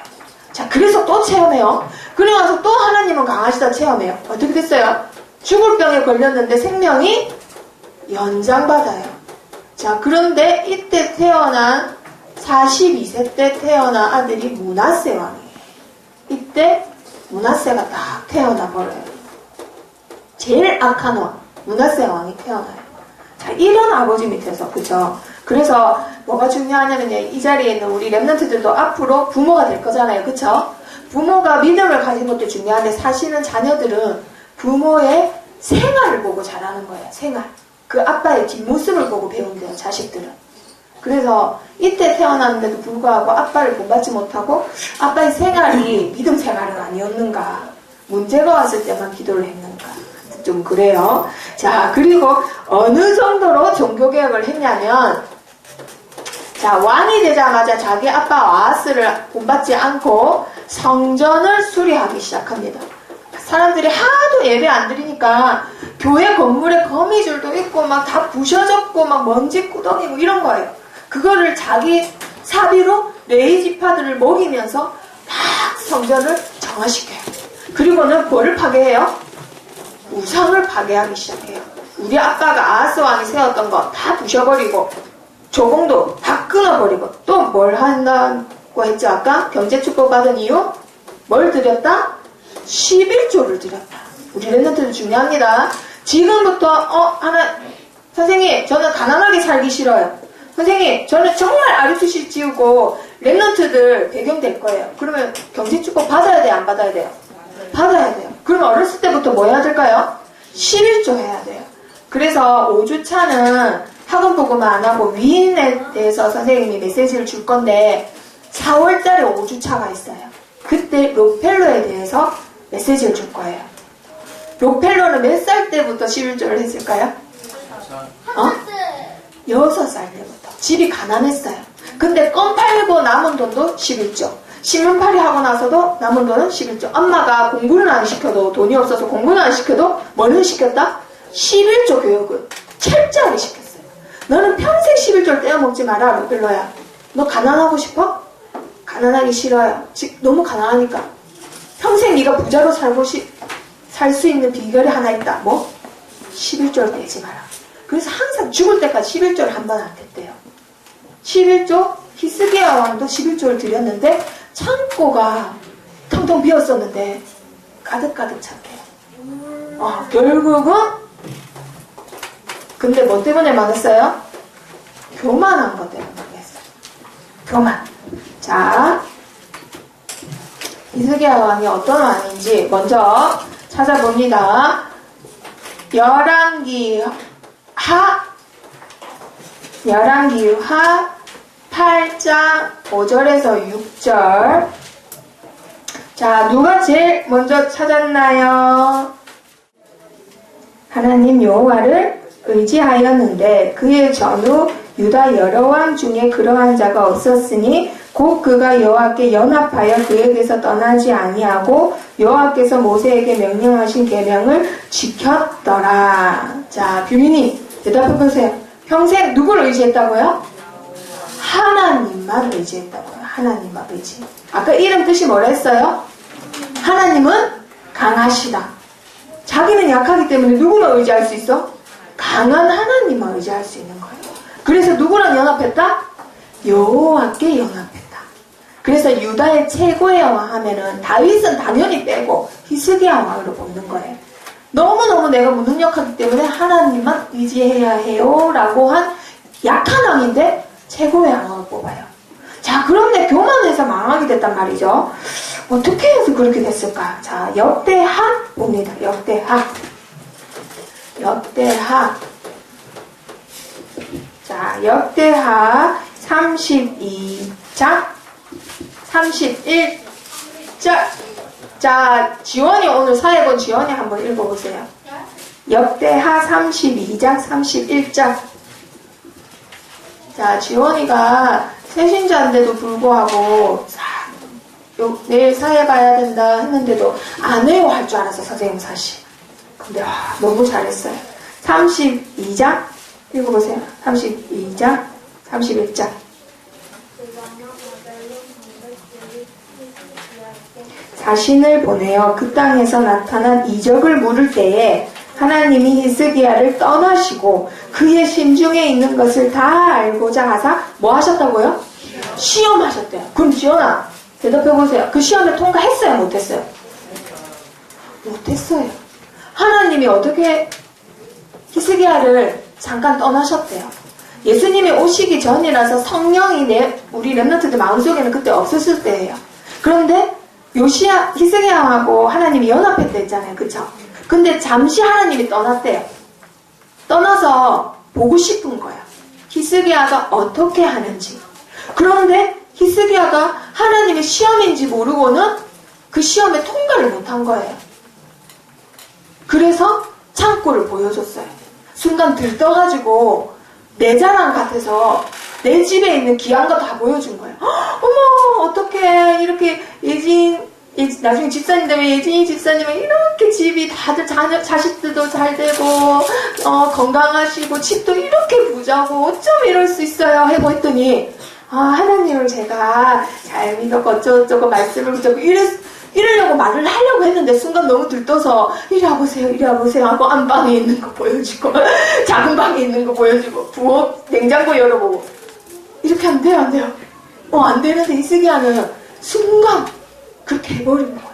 자, 그래서 또 체험해요. 그리고 나서 또 하나님은 강하시다 체험해요. 어떻게 됐어요? 죽을 병에 걸렸는데 생명이 연장받아요. 자, 그런데 이때 태어난 42세 때 태어난 아들이 므낫세 왕이에요. 이때 므낫세가 딱 태어나 버려요. 제일 악한 왕, 므낫세 왕이 태어나요. 자, 이런 아버지 밑에서, 그죠? 그래서 뭐가 중요하냐면요, 이 자리에 있는 우리 랩런트들도 앞으로 부모가 될 거잖아요. 그쵸? 부모가 믿음을 가진 것도 중요한데 사실은 자녀들은 부모의 생활을 보고 자라는 거예요. 생활. 그 아빠의 뒷모습을 보고 배운대요. 자식들은. 그래서 이때 태어났는데도 불구하고 아빠를 본받지 못하고 아빠의 생활이 믿음 생활은 아니었는가, 문제가 왔을 때만 기도를 했는가, 좀 그래요. 자, 그리고 어느 정도로 종교개혁을 했냐면, 자, 왕이 되자마자 자기 아빠 아하스를 본받지 않고 성전을 수리하기 시작합니다. 사람들이 하도 예배 안 드리니까 교회 건물에 거미줄도 있고 막 다 부셔졌고 막 먼지 구덩이고 이런 거예요. 그거를 자기 사비로 레이지파들을 먹이면서 막 성전을 정화시켜요. 그리고는 뭐를 파괴해요? 우상을 파괴하기 시작해요. 우리 아빠가 아하스 왕이 세웠던 거 다 부셔버리고 조공도 다 끊어버리고 또 뭘 한다고 했죠? 아까 경제축복 받은 이유? 뭘 드렸다? 11조를 드렸다. 우리 랩런트는 중요합니다. 지금부터 선생님 저는 가난하게 살기 싫어요. 선생님 저는 정말 아르투시 지우고 랩런트들 배경 될 거예요. 그러면 경제축복 받아야 돼요? 안 받아야 돼요? 받아야 돼요. 그러면 어렸을 때부터 뭐 해야 될까요? 11조 해야 돼요. 그래서 5주차는 학원 보고만 안 하고 위인에 대해서 선생님이 메시지를 줄 건데 4월달에 5주차가 있어요. 그때 록펠로에 대해서 메시지를 줄 거예요. 록펠로는 몇 살 때부터 11조를 했을까요? 6살 때부터. 집이 가난했어요. 근데 껌 팔고 남은 돈도 11조. 신문팔이 하고 나서도 남은 돈은 11조. 엄마가 공부는 안 시켜도, 돈이 없어서 공부는 안 시켜도 뭐를 시켰다? 11조 교육을 철저하게 시켰어요. 너는 평생 11조를 떼어먹지 마라, 록펠로야. 너 가난하고 싶어? 가난하기 싫어요. 너무 가난하니까. 평생 네가 부자로 살 수 있는 비결이 하나 있다. 뭐? 11조를 빼지 마라. 그래서 항상 죽을 때까지 11조를 한 번 안 뺐대요. 11조, 히스기야 왕도 11조를 드렸는데 창고가 텅텅 비었었는데 가득가득 찼대요. 결국은 근데 뭐 때문에 망했어요? 교만한 것 때문에 망했어요. 교만. 자, 히스기야 왕이 어떤 왕인지 먼저 찾아봅니다. 열왕기하 8장 5절에서 6절. 자, 누가 제일 먼저 찾았나요? 하나님 여호와를 의지하였는데 그의 전후 유다 여러 왕 중에 그러한 자가 없었으니 곧 그가 여호와께 연합하여 그에게서 떠나지 아니하고 여호와께서 모세에게 명령하신 계명을 지켰더라. 자, 규민이 대답해보세요. 평생 누구를 의지했다고요? 하나님만 의지했다고요. 하나님만 의지. 아까 이름 뜻이 뭐라 했어요? 하나님은 강하시다. 자기는 약하기 때문에 누구만 의지할 수 있어? 강한 하나님만 의지할 수 있는 거예요. 그래서 누구랑 연합했다? 여호와께 연합했다. 그래서 유다의 최고의 왕 하면은 다윗은 당연히 빼고 히스기야 왕으로 뽑는 거예요. 너무너무 내가 무능력하기 때문에 하나님만 의지해야 해요 라고 한 약한 왕인데 최고의 왕을 뽑아요. 자, 그런데 교만해서 망하게 됐단 말이죠. 어떻게 해서 그렇게 됐을까? 자, 역대하 봅니다. 역대하. 자, 역대하 32장 31절. 자, 지원이 오늘 사회본 지원이 한번 읽어보세요. 역대하 32장 31절. 자, 지원이가 새신자인데도 불구하고 내일 사회 가야 된다 했는데도 안 해요 할 줄 알았어, 선생님 사실. 근데 너무 잘했어요. 32장 읽어보세요. 32장 31절. 자신을 보내어 그 땅에서 나타난 이적을 물을 때에 하나님이 히스기야를 떠나시고 그의 심중에 있는 것을 다 알고자 하사 뭐 하셨다고요? 시험하셨대요. 그럼 지연아 대답해보세요. 그 시험에 통과했어요? 못했어요? 못했어요. 하나님이 어떻게 히스기야를 잠깐 떠나셨대요. 예수님이 오시기 전이라서 성령이 우리 렘넌트들 마음속에는 그때 없었을 때예요. 그런데 히스기야하고 하나님이 연합했다 했잖아요. 그쵸? 근데 잠시 하나님이 떠났대요. 떠나서 보고 싶은 거야. 히스기야가 어떻게 하는지. 그런데 히스기야가 하나님의 시험인지 모르고는 그 시험에 통과를 못한 거예요. 그래서 창고를 보여줬어요. 순간 들떠가지고 내 자랑 같아서 내 집에 있는 귀한 거 다 보여준 거예요. 어머 어떡해 이렇게 나중에 집사님 되면 예진이 집사님은 이렇게 집이 다들 자식들도 잘 되고 건강하시고 집도 이렇게 부자고 어쩜 이럴 수 있어요 하고 했더니 하나님을 제가 잘 믿었고 어쩌고저쩌고 말씀을 붙잡고 이러려고 말을 하려고 했는데 순간 너무 들떠서 이리 와보세요 하고 안방에 있는 거 보여주고 작은 방에 있는 거 보여주고 부엌 냉장고 열어보고 이렇게 안 돼요 안 되는데 히스기야는 순간 그렇게 해버린 거예요.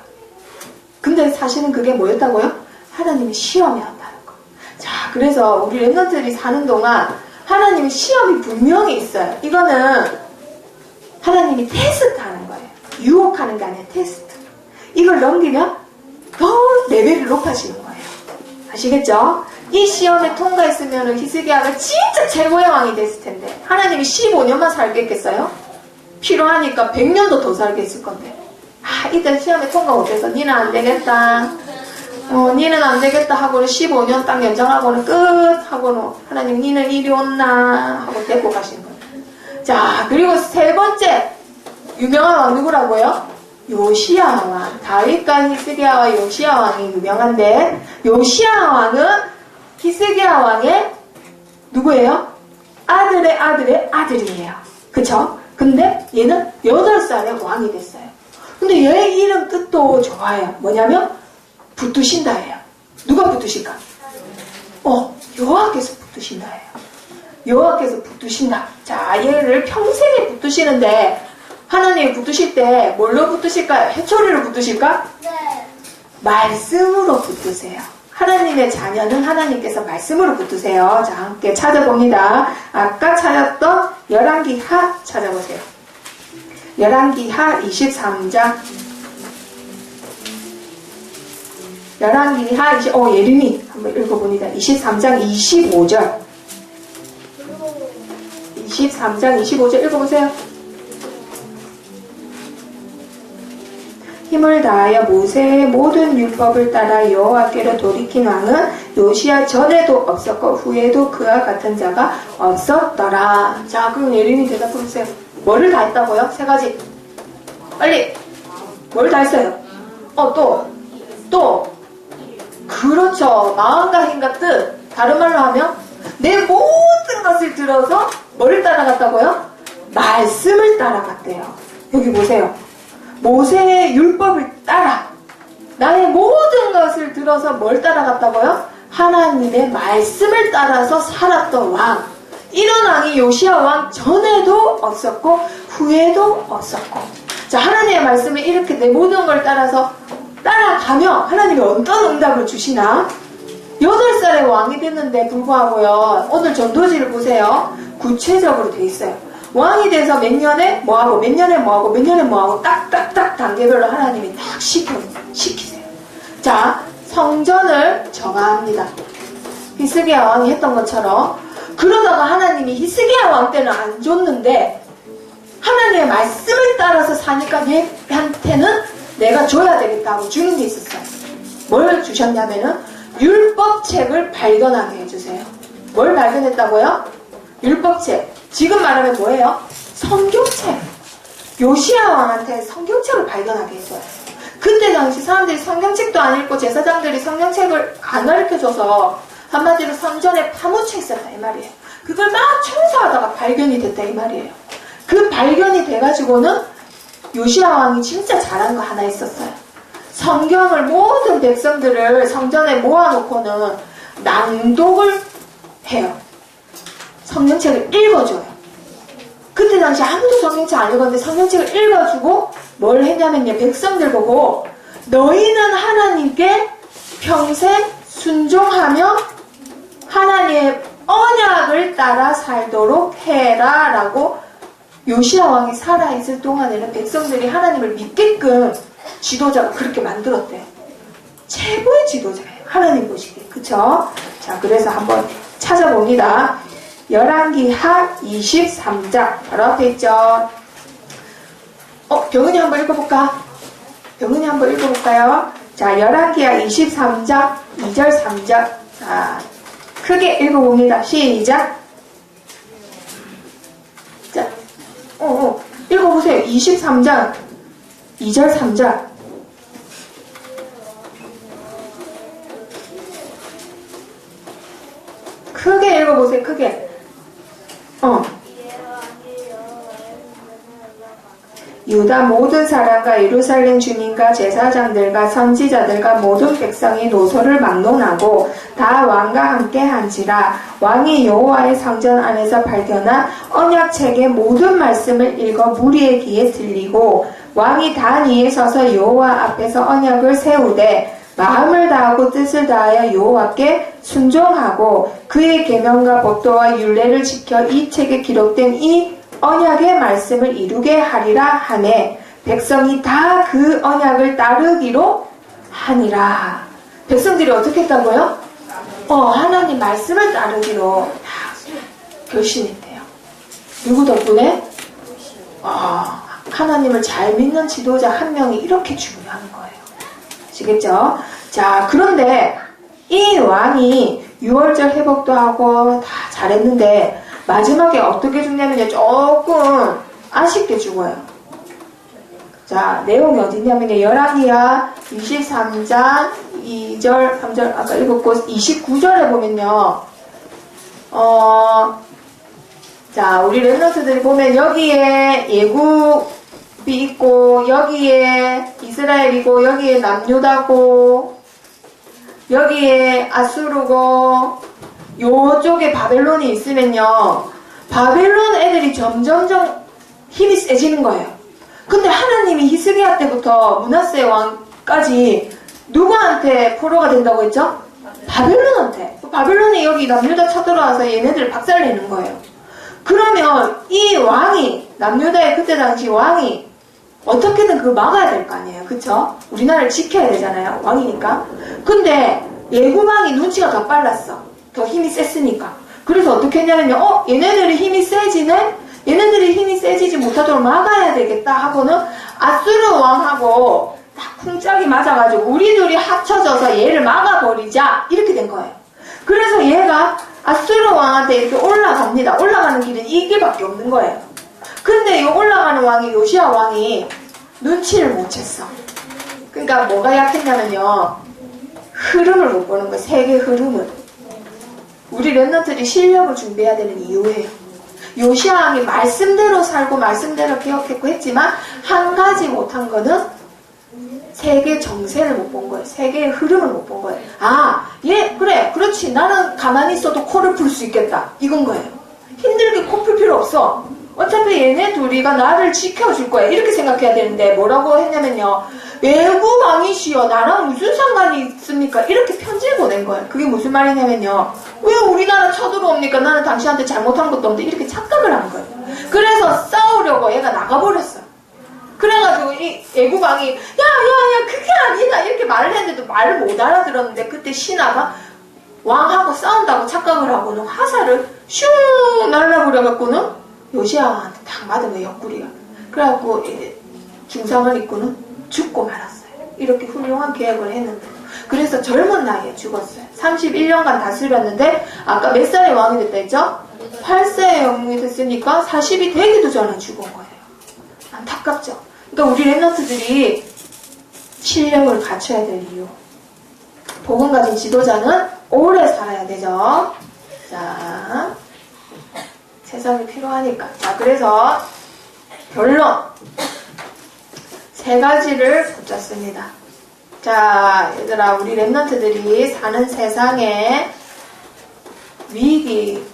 근데 사실은 그게 뭐였다고요? 하나님의 시험이었다는 거. 자, 그래서 우리 렘넌트들이 사는 동안 하나님의 시험이 분명히 있어요. 이거는 하나님이 테스트하는 거예요. 유혹하는 게 아니라 테스트. 이걸 넘기면 더 레벨이 높아지는 거예요. 아시겠죠? 이 시험에 통과했으면 히스기야가 진짜 최고의 왕이 됐을 텐데 하나님이 15년만 살겠겠어요? 필요하니까 100년도 더 살겠을 건데 이때 시험에 통과 못해서 니는 안 되겠다. 니는 안 되겠다 하고는 15년 딱 연장하고는 끝 하고는 하나님 니는 이리 온나 하고 데리고 가신 거예요. 자, 그리고 세 번째 유명한 왕 누구라고요? 요시야 왕. 다윗과 히스기야와 요시야 왕이 유명한데 요시야 왕은 히스기야 왕의 누구예요? 아들의 아들의 아들이에요. 그쵸? 근데 얘는 8살에 왕이 됐어요. 근데 얘 이름 뜻도 좋아요. 뭐냐면 붙드신다예요. 누가 붙드실까? 여호와께서 붙드신다예요. 여호와께서 붙드신다. 자, 얘를 평생에 붙드시는데 하나님이 붙드실 때 뭘로 붙드실까요? 해초리로 붙드실까? 네. 말씀으로 붙드세요. 하나님의 자녀는 하나님께서 말씀으로 붙드세요. 자, 함께 찾아봅니다. 아까 찾았던 열왕기하 찾아보세요. 열왕기하 23장. 열왕기하 예림이 한번 읽어봅니다. 23장 25절. 23장 25절 읽어보세요. 힘을 다하여 모세의 모든 율법을 따라 여호와께로 돌이킨 왕은 요시야 전에도 없었고 후에도 그와 같은 자가 없었더라. 자, 그럼 예림이 대답해보세요. 뭐를 다 했다고요? 3가지. 빨리. 뭘 다 했어요? 또. 그렇죠. 마음과 힘과 뜻. 다른 말로 하면 내 모든 것을 들어서 뭐를 따라갔다고요? 말씀을 따라갔대요. 여기 보세요. 모세의 율법을 따라 나의 모든 것을 들어서 뭘 따라갔다고요? 하나님의 말씀을 따라서 살았던 왕. 이런 왕이 요시야 왕 전에도 없었고 후에도 없었고. 자, 하나님의 말씀을 이렇게 내 모든 걸 따라서 따라가면 하나님이 어떤 응답을 주시나? 8살에 왕이 됐는데 불구하고요. 오늘 전도지를 보세요. 구체적으로 돼 있어요. 왕이 돼서 몇 년에 뭐하고 몇 년에 뭐하고 몇 년에 뭐하고 딱딱딱 단계별로 하나님이 딱 시키세요. 자, 성전을 정합니다. 히스기야 왕이 했던 것처럼. 그러다가 하나님이 히스기야 왕 때는 안 줬는데 하나님의 말씀을 따라서 사니까 얘한테는 내가 줘야 되겠다고 주는 게 있었어요. 뭘 주셨냐면은 율법책을 발견하게 해주세요. 뭘 발견했다고요? 율법책. 지금 말하면 뭐예요? 성경책. 요시야 왕한테 성경책을 발견하게 했어요. 그때 당시 사람들이 성경책도 안 읽고 제사장들이 성경책을 안 가르쳐줘서 한마디로 성전에 파묻혀 있었다 이 말이에요. 그걸 막 청소하다가 발견이 됐다 이 말이에요. 그 발견이 돼가지고는 요시야 왕이 진짜 잘한 거 하나 있었어요. 성경을 모든 백성들을 성전에 모아놓고는 낭독을 해요. 성경책을 읽어줘요. 그때 당시 아무도 성경책 안 읽었는데 성경책을 읽어주고 뭘 했냐면요. 백성들 보고 너희는 하나님께 평생 순종하며 하나님의 언약을 따라 살도록 해라 라고 요시야 왕이 살아있을 동안에는 백성들이 하나님을 믿게끔 지도자가 그렇게 만들었대요. 최고의 지도자예요. 하나님 보시기에. 그쵸? 자, 그래서 한번 찾아봅니다. 열왕기하 23장 바로 앞에 있죠. 병은이 한번 읽어볼까? 병은이 한번 읽어볼까요? 자, 열왕기하 23장 2절 3절. 자, 크게 읽어봅니다. 시작. 자, 읽어보세요. 23장 2절 3절. 크게 읽어보세요. 크게. 유다 모든 사람과 예루살렘 주민과 제사장들과 선지자들과 모든 백성이 노소를 막론하고 다 왕과 함께 한지라. 왕이 여호와의 성전 안에서 발견한 언약책의 모든 말씀을 읽어 무리의 귀에 들리고 왕이 단 위에 서서 여호와 앞에서 언약을 세우되 마음을 다하고 뜻을 다하여 여호와께 순종하고 그의 계명과 법도와 율례를 지켜 이 책에 기록된 이 언약의 말씀을 이루게 하리라 하네. 백성이 다 그 언약을 따르기로 하니라. 백성들이 어떻게 했다고요? 하나님 말씀을 따르기로 다 결심했대요. 누구 덕분에? 하나님을 잘 믿는 지도자 한 명이 이렇게 중요한 거예요. 아시겠죠? 자, 그런데 이 왕이 6월절 회복도 하고 다 잘했는데 마지막에 어떻게 죽냐면요. 조금 아쉽게 죽어요. 자, 내용이 어디냐면요. 열왕기하 23장 2절, 3절 아까 읽었고 29절에 보면요. 자, 우리 렘넌트들이 보면 여기에 예굽이 있고, 여기에 이스라엘이고, 여기에 남유다고, 여기에 아수르고, 요쪽에 바벨론이 있으면요, 바벨론 애들이 점점점 힘이 세지는 거예요. 근데 하나님이 히스기야 때부터 므낫세 왕까지 누구한테 포로가 된다고 했죠? 바벨론한테. 바벨론이 여기 남유다 쳐들어와서 얘네들을 박살내는 거예요. 그러면 이 왕이, 남유다의 그때 당시 왕이 어떻게든 그거 막아야 될 거 아니에요. 그쵸? 우리나라를 지켜야 되잖아요. 왕이니까. 근데 예굽왕이 눈치가 더 빨랐어. 더 힘이 셌으니까. 그래서 어떻게 했냐면요. 얘네들이 힘이 세지네? 얘네들이 힘이 세지지 못하도록 막아야 되겠다 하고는 아수르 왕하고 딱 쿵짝이 맞아가지고 우리 둘이 합쳐져서 얘를 막아버리자. 이렇게 된 거예요. 그래서 얘가 아수르 왕한테 이렇게 올라갑니다. 올라가는 길은 이 길밖에 없는 거예요. 근데 이 올라가는 왕이 요시야 왕이 눈치를 못 챘어. 그러니까 뭐가 약했냐면요. 흐름을 못 보는 거예요. 세계 흐름을. 우리 렘넌트들이 실력을 준비해야 되는 이유예요. 요시야 왕이 말씀대로 살고 말씀대로 개혁했고 했지만 한 가지 못한 거는 세계 정세를 못 본 거예요. 세계의 흐름을 못 본 거예요. 아, 얘 그래 그렇지 나는 가만히 있어도 코를 풀 수 있겠다 이건 거예요. 힘들게 코 풀 필요 없어. 어차피 얘네 둘이가 나를 지켜줄 거야 이렇게 생각해야 되는데 뭐라고 했냐면요. 외국 왕이시여 나랑 무슨 상관이 있습니까? 이렇게 편지를 보낸 거예요. 그게 무슨 말이냐면요. 왜 우리나라 쳐들어옵니까? 나는 당신한테 잘못한 것도 없는데 이렇게 착각을 한 거예요. 그래서 싸우려고 얘가 나가버렸어요. 그래가지고 이 애국왕이 야야야 그게 아니다 이렇게 말을 했는데도 말을 못 알아들었는데 그때 신하가 왕하고 싸운다고 착각을 하고는 화살을 슝 날라버려갖고는 요시야 왕한테 딱 맞은 거예요. 옆구리가. 그래갖고 중상을 입고는 죽고 말았어요. 이렇게 훌륭한 계획을 했는데 그래서 젊은 나이에 죽었어요. 31년간 다스렸는데 아까 몇 살의 왕이 됐다 했죠? 8세의 왕이 됐으니까 40이 되기도 전에 죽은 거예요. 안타깝죠? 그러니까 우리 렘넌트들이 실력을 갖춰야 될 이유. 복음 가진 지도자는 오래 살아야 되죠. 자, 세상이 필요하니까. 자, 그래서 결론. 3가지를 붙였습니다. 자, 얘들아, 우리 렘넌트들이 사는 세상에 위기,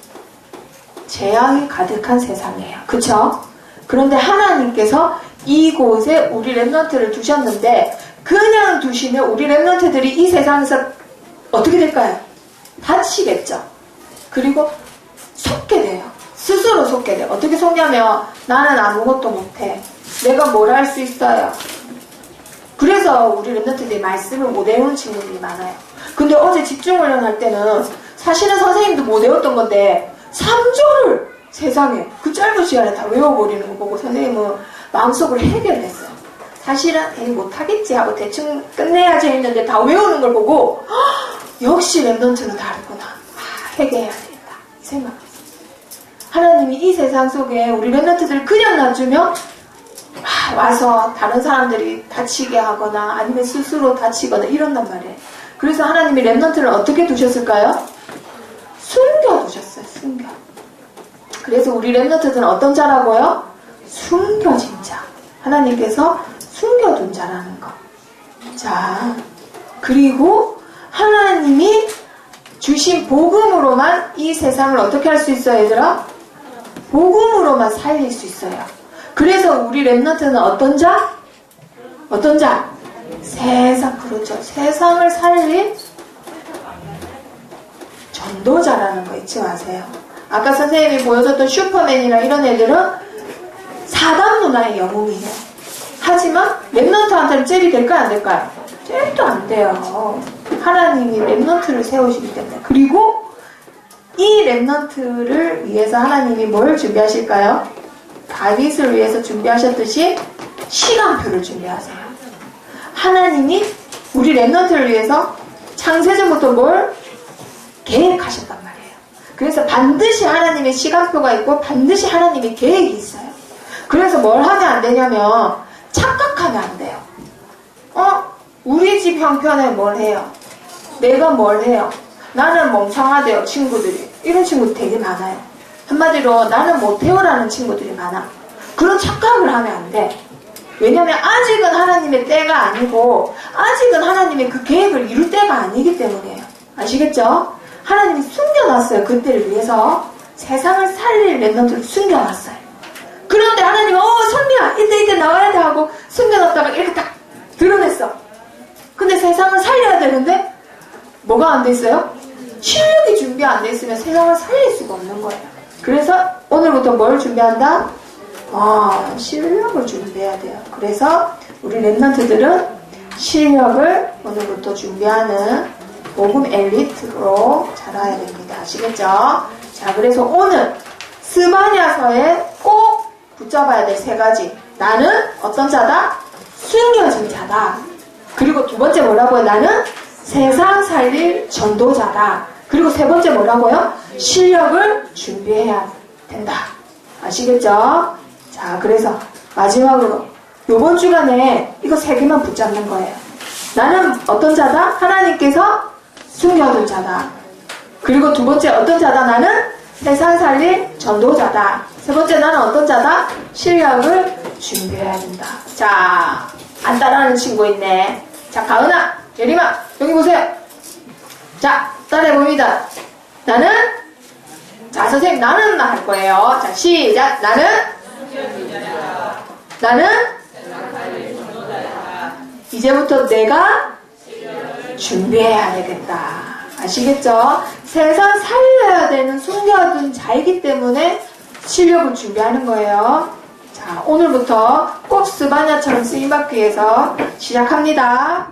재앙이 가득한 세상이에요. 그쵸? 그런데 하나님께서 이곳에 우리 렘넌트를 두셨는데 그냥 두시면 우리 렘넌트들이 이 세상에서 어떻게 될까요? 다치겠죠. 그리고 속게 돼요. 스스로 속게 돼요. 어떻게 속냐면 나는 아무것도 못해. 내가 뭘 할 수 있어요. 그래서 우리 렘넌트들이 말씀을 못 외우는 친구들이 많아요. 근데 어제 집중훈련 할 때는 사실은 선생님도 못 외웠던 건데 3조를 세상에 그 짧은 시간에 다 외워버리는 거 보고 선생님은 마음속으로 해결했어요. 사실은 못하겠지 하고 대충 끝내야지 했는데 다 외우는 걸 보고 역시 렘넌트는 다르구나. 해결해야 되겠다. 이 생각했어요. 하나님이 이 세상 속에 우리 렘넌트들을 그냥 놔주면 와서 다른 사람들이 다치게 하거나 아니면 스스로 다치거나 이런단 말이에요. 그래서 하나님이 렘넌트를 어떻게 두셨을까요? 숨겨두셨어요. 숨겨. 그래서 우리 렘넌트들은 어떤 자라고요? 숨겨진 자. 하나님께서 숨겨둔 자라는 거. 자, 그리고 하나님이 주신 복음으로만 이 세상을 어떻게 할 수 있어요, 얘들아? 복음으로만 살릴 수 있어요. 그래서 우리 렘넌트는 어떤 자? 어떤 자? 세상, 그렇죠. 세상을 살릴 전도자라는 거 잊지 마세요. 아까 선생님이 보여줬던 슈퍼맨이나 이런 애들은 사단 문화의 영웅이에요. 하지만 렘넌트한테는 잽이 될까요? 안 될까요? 잽도 안 돼요. 하나님이 렘넌트를 세우시기 때문에. 그리고 이 렘넌트를 위해서 하나님이 뭘 준비하실까요? 다윗을 위해서 준비하셨듯이 시간표를 준비하세요. 하나님이 우리 렘넌트를 위해서 창세전부터 뭘 계획하셨단 말이에요. 그래서 반드시 하나님의 시간표가 있고 반드시 하나님의 계획이 있어요. 그래서 뭘 하면 안 되냐면 착각하면 안 돼요. 우리 집 형편에 뭘 해요? 내가 뭘 해요? 나는 멍청하대요, 친구들이. 이런 친구들 되게 많아요. 한마디로 나는 못해요라는 친구들이 많아. 그런 착각을 하면 안 돼. 왜냐면 아직은 하나님의 때가 아니고 아직은 하나님의 그 계획을 이룰 때가 아니기 때문이에요. 아시겠죠? 하나님이 숨겨놨어요. 그때를 위해서. 세상을 살릴 렘넌트를 숨겨놨어요. 그런데 하나님은 선미야 이때 나와야 돼 하고 숨겨놨다가 이렇게 딱 드러냈어. 근데 세상을 살려야 되는데 뭐가 안 돼 있어요? 실력이 준비 안 돼 있으면 세상을 살릴 수가 없는 거예요. 그래서 오늘부터 뭘 준비한다? 실력을 준비해야 돼요. 그래서 우리 렘넌트들은 실력을 오늘부터 준비하는 복음 엘리트로 자라야 됩니다. 아시겠죠? 자, 그래서 오늘 스바냐서에 꼭 붙잡아야 될 세 가지. 나는 어떤 자다? 숨겨진 자다. 그리고 두 번째 뭐라고요? 나는 세상 살릴 전도자다. 그리고 세 번째 뭐라고요? 실력을 준비해야 된다. 아시겠죠? 자, 그래서 마지막으로 요번 주간에 이거 세 개만 붙잡는 거예요. 나는 어떤 자다? 하나님께서 숨겨둔 자다. 그리고 두 번째 어떤 자다? 나는 세상 살릴 전도자다. 세 번째 나는 어떤 자다? 실력을 준비해야 된다. 자, 안 따라하는 친구 있네. 자, 가은아, 예림아, 여기 보세요. 자, 따라해봅니다. 나는, 자, 선생님, 나는 할 거예요. 자, 시작. 나는, 이제부터 내가 준비해야 되겠다. 아시겠죠? 세상 살려야 되는 숨겨둔 자이기 때문에 실력을 준비하는 거예요. 자, 오늘부터 꼭 스바냐처럼 쓰임받기 위해서 시작합니다.